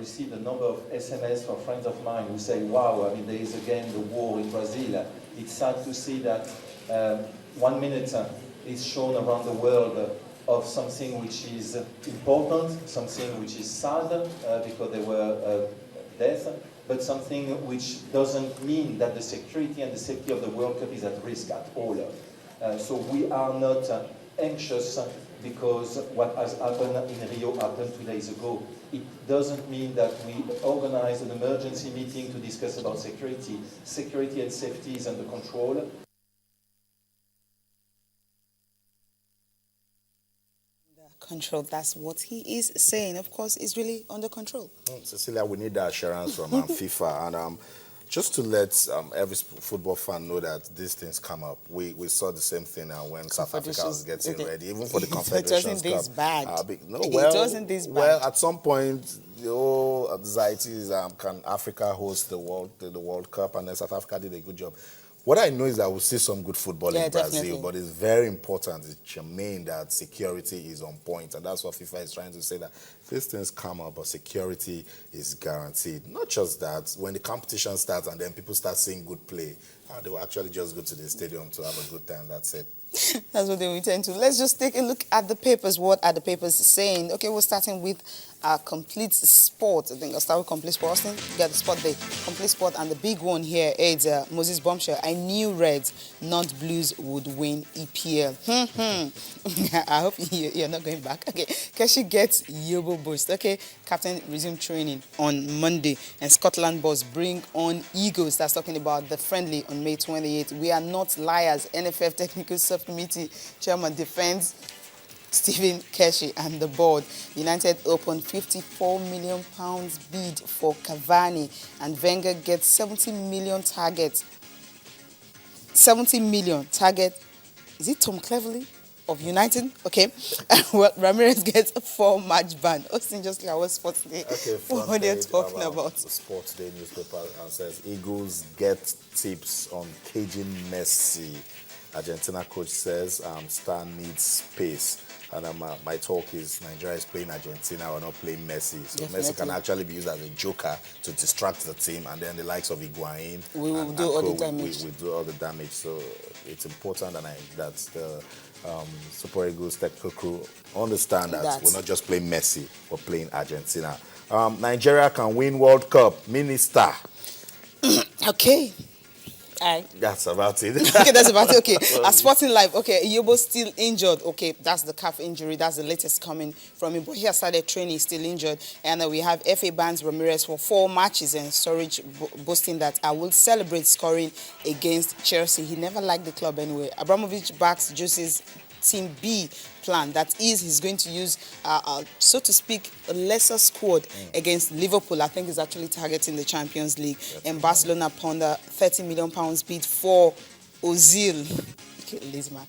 received a number of SMS from friends of mine who say, wow, I mean, there is again the war in Brazil. It's sad to see that 1 minute is shown around the world of something which is important, something which is sad because there were deaths, but something which doesn't mean that the security and the safety of the World Cup is at risk at all. So we are not anxious because what has happened in Rio happened 2 days ago. It doesn't mean that we organize an emergency meeting to discuss about security. Security and safety is under control. Control, that's what he is saying. Of course, it's really under control. Cecilia, we need the assurance from FIFA, and just to let every football fan know that these things come up. We saw the same thing when South Africa was getting ready, even for the Confederations Cup. It wasn't this bad. It wasn't this bad. Well, at some point, the whole anxiety is, can Africa host the World Cup? And then South Africa did a good job. What I know is that we'll see some good football in Brazil, definitely. But it's very important, it's germane that security is on point. And that's what FIFA is trying to say, that these things come up, but security is guaranteed. Not just that, when the competition starts and then people start seeing good play, they will actually just go to the stadium to have a good time, that's it. That's what they intend to. Let's just take a look at the papers. What are the papers saying? Okay, we're starting with Complete Sport. I think I'll start with Complete Sport. Austin, get the spot there. Complete Sport, and the big one here is Moses Bombshell. I knew Reds, not Blues, would win EPL. I hope you're not going back. Okay, Keshi gets Yobo boost. Okay, captain resumed training on Monday, and Scotland boss bring on Eagles. That's talking about the friendly on May 28th. We are not liars. NFF Technical Subcommittee Chairman defends Stephen Keshi and the board. United opened £54 million bid for Cavani, and Wenger gets 70 million target. 70 million target. Is it Tom Cleverley of United? Okay. Well, Ramirez gets a 4-match ban. Austin, just like our Sports Day. Okay, what they're talking about. The Sports Day newspaper says Eagles get tips on caging Messi. Argentina coach says star needs space. And my talk is Nigeria is playing Argentina, we're not playing Messi. So Messi can actually be used as a joker to distract the team, and then the likes of Higuain we will do all the damage. We do all the damage. So it's important that the Super Eagles technical crew understand that we're not just playing Messi, we're playing Argentina. Nigeria can win World Cup. Minister. Okay. That's about it. Okay, that's about it. Okay, Sporting Life. Okay, Yobo still injured. Okay, that's the calf injury. That's the latest coming from him. But he has started training, still injured. And we have FA bans Ramirez for 4 matches, and Sturridge boasting that I will celebrate scoring against Chelsea. He never liked the club anyway. Abramovich backs Jose's Team B plan. That is, he's going to use, so to speak, a lesser squad against Liverpool. I think he's actually targeting the Champions League. And Barcelona ponder £30 million bid for Ozil. Lazy man.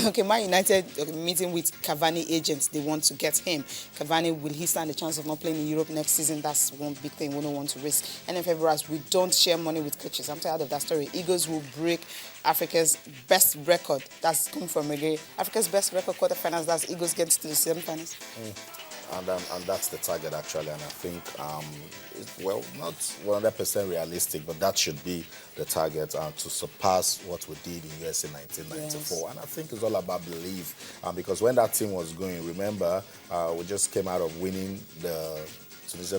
Okay, Man United meeting with Cavani agents. They want to get him. Cavani, will he stand a chance of not playing in Europe next season? That's one big thing we don't want to risk. NFF Whereas we don't share money with coaches. I'm tired of that story. Eagles will break Africa's best record. That's coming from again. Africa's best record quarterfinals. That's Eagles gets to the semi-finals. And that's the target, actually. And I think, well, not 100% realistic, but that should be the target to surpass what we did in US in 1994. Yes. And I think it's all about belief. Because when that team was going, remember, we just came out of winning the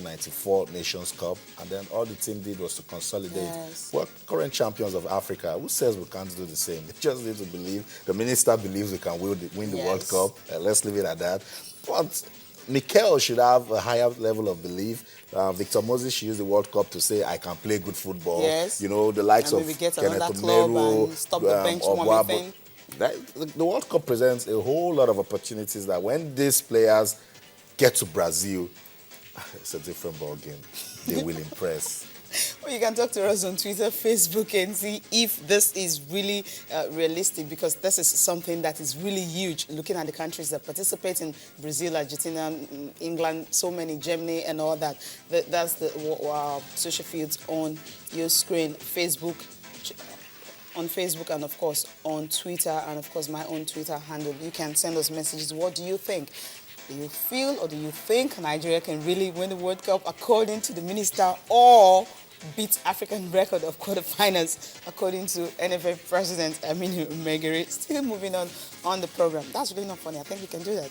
94 Nations Cup, and then all the team did was to consolidate. Yes. We're current champions of Africa. Who says we can't do the same? They just need to believe. The minister believes we can win the World Cup. Let's leave it at that. But Mikel should have a higher level of belief. Victor Moses should use the World Cup to say, I can play good football. Yes. You know, the likes of Kenneth Omeru, stop the bench warming thing. The World Cup presents a whole lot of opportunities that when these players get to Brazil, it's a different ball game. They will impress. Well, you can talk to us on Twitter, Facebook, and see if this is really realistic, because this is something that is really huge. Looking at the countries that participate in Brazil, Argentina, England, so many, Germany, and all that. That's the social fields on your screen, Facebook, and of course on Twitter, and of course my own Twitter handle. You can send us messages. What do you think? Do you feel or do you think Nigeria can really win the World Cup according to the minister, or beat African record of quarterfinals according to NFF President Aminu Megiri? Still moving on the program. That's really not funny. I think we can do that.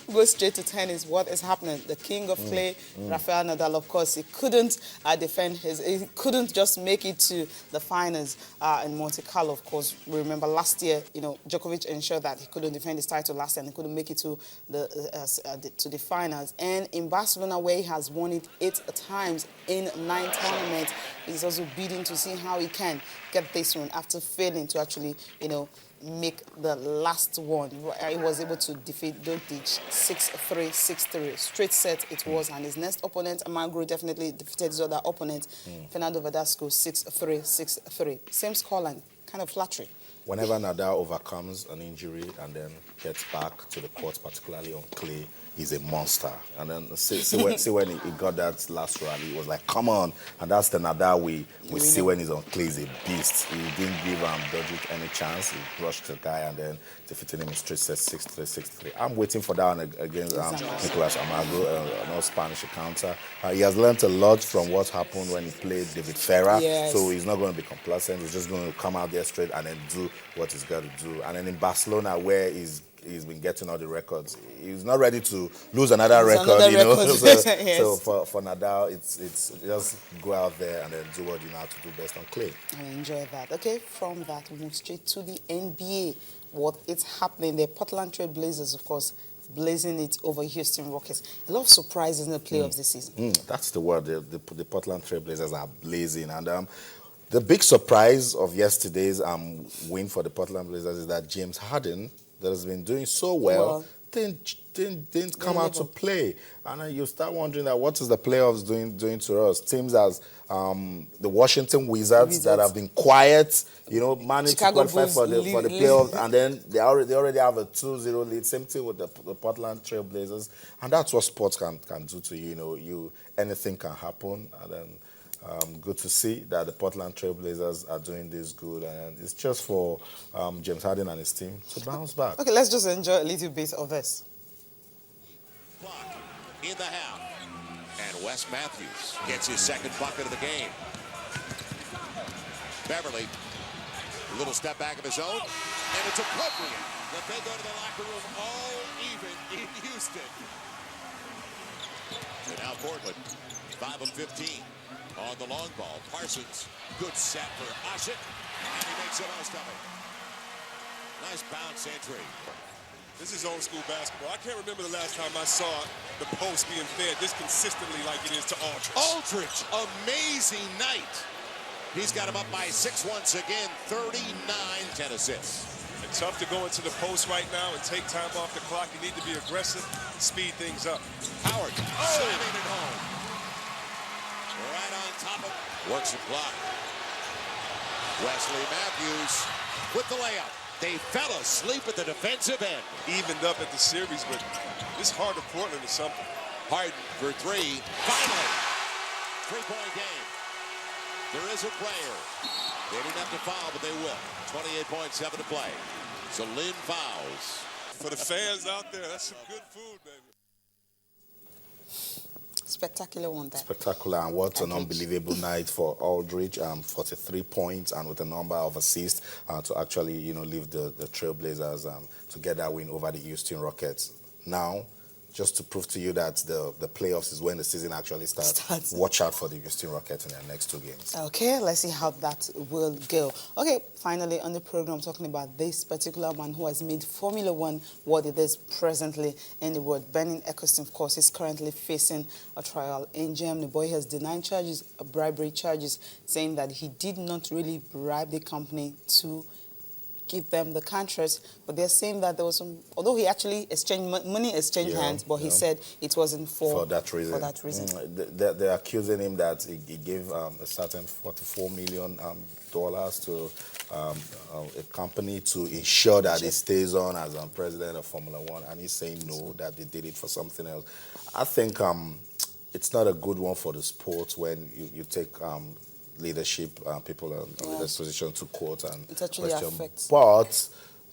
We'll go straight to tennis. What is happening? The king of clay, Rafael Nadal, of course, he couldn't he couldn't just make it to the finals in Monte Carlo. Of course, we remember last year, Djokovic ensured that he couldn't defend his title last year and he couldn't make it to the finals. And in Barcelona, where he has won it 8 times in 9 tournaments, he's also bidding to see how he can get this one after failing to actually, make the last one. He was able to defeat Doncic 6-3, 6-3. Straight set it was, and his next opponent, Amagro, definitely defeated his other opponent, Fernando Verdasco, 6-3, 6-3. Same scoreline, kind of flattering. Whenever Nadal overcomes an injury and then gets back to the court, particularly on clay, he's a monster. And then see when he got that last rally, he was like, come on. And that's the Nadal we see when he's on clay. He's a beast. He didn't give Doncic any chance. He brushed the guy and then defeated him in straight sets 6-3, 6-3. I'm waiting for that one against Nicolas Amagro, no Spanish counter. He has learned a lot from what happened when he played David Ferrer. Yes. So he's not going to be complacent. He's just going to come out there straight and then do what he's got to do. And then in Barcelona, where he's been getting all the records, he's not ready to lose another record. Yes. So for Nadal, it's just go out there and then do what you know how to do best on clay. I enjoy that. Okay, from that, we move straight to the NBA. What is happening there? Portland Trail Blazers, of course, blazing it over Houston Rockets. A lot of surprises in the playoffs this season. That's the word. The Portland Trail Blazers are blazing. And the big surprise of yesterday's win for the Portland Blazers is that James Harden, that has been doing so well, didn't come out to play. And then you start wondering that what is the playoffs doing to us? Teams as the Washington Wizards that have been quiet, managed Chicago to qualify Bulls for the playoffs, and then they already have a 2-0 lead. Same thing with the Portland Trail Blazers. And that's what sports can do to you. Anything can happen. And then good to see that the Portland Trail Blazers are doing this good, and it's just for James Harden and his team to bounce back. Okay, let's just enjoy a little bit of this. Clock in the half, and Wes Matthews gets his second bucket of the game. Beverly, a little step back of his own, and it's appropriate that they go to the locker room all even in Houston. So now Portland, 5 of 15. On the long ball, Parsons, good set for Ashit, and he makes the most of it. Nice bounce entry. This is old school basketball. I can't remember the last time I saw the post being fed this consistently like it is to Aldridge. Aldridge, amazing night. He's got him up by 6 once again, 39, 10 assists. It's tough to go into the post right now and take time off the clock. You need to be aggressive, speed things up. Howard, slamming it home. Right on top of, works the clock. Wesley Matthews with the layup. They fell asleep at the defensive end. Evened up at the series, but this heart of Portland is something. Harden for 3. Finally, 3-point game. There is a player. They didn't have to foul, but they will. 28.7 to play. So Lynn fouls. For the fans out there, that's some good food, baby. Spectacular one there. Spectacular, and what an unbelievable night for Aldridge. 43 points and with a number of assists to actually, leave the Trailblazers to get that win over the Houston Rockets. Now, just to prove to you that the playoffs is when the season actually starts. Watch out for the Houston Rockets in their next 2 games. Okay, let's see how that will go. Okay, finally on the program, talking about this particular man who has made Formula One what it is presently in the world. Benin Eccleston, of course, is currently facing a trial in Germany. The boy has denied bribery charges, saying that he did not really bribe the company to give them the contract, but they're saying that there was some, although he actually money exchanged hands, but he said it wasn't for that reason. They're accusing him that he gave a certain $44 million to a company to ensure that he stays on as president of Formula One, and he's saying no, that they did it for something else. I think it's not a good one for the sport when you take leadership, people in this position to court and it actually question. affects. But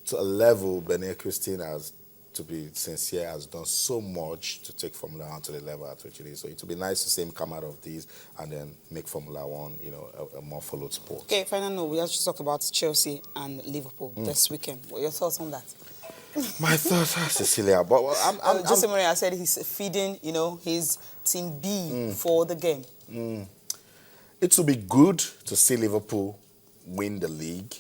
to a level, Benin Christine has to be sincere, has done so much to take Formula One to the level at which it is. So it would be nice to see him come out of these and then make Formula One, you know, a more followed sport. Okay, final note. We have to talk about Chelsea and Liverpool this weekend. What are your thoughts on that? My thoughts are Cecilia, but Jose Mourinho said he's feeding, you know, his team B for the game. It will be good to see Liverpool win the league,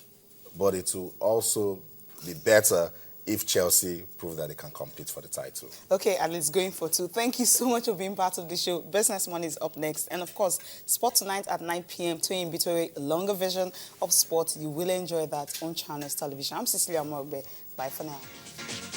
but it will also be better if Chelsea prove that they can compete for the title. Okay, and it's going for 2. Thank you so much for being part of the show. Business Money is up next. And of course, Sport Tonight at 9 p.m. Twin Bitore, a longer version of sport. You will enjoy that on Channels Television. I'm Cecilia Morbe. Bye for now.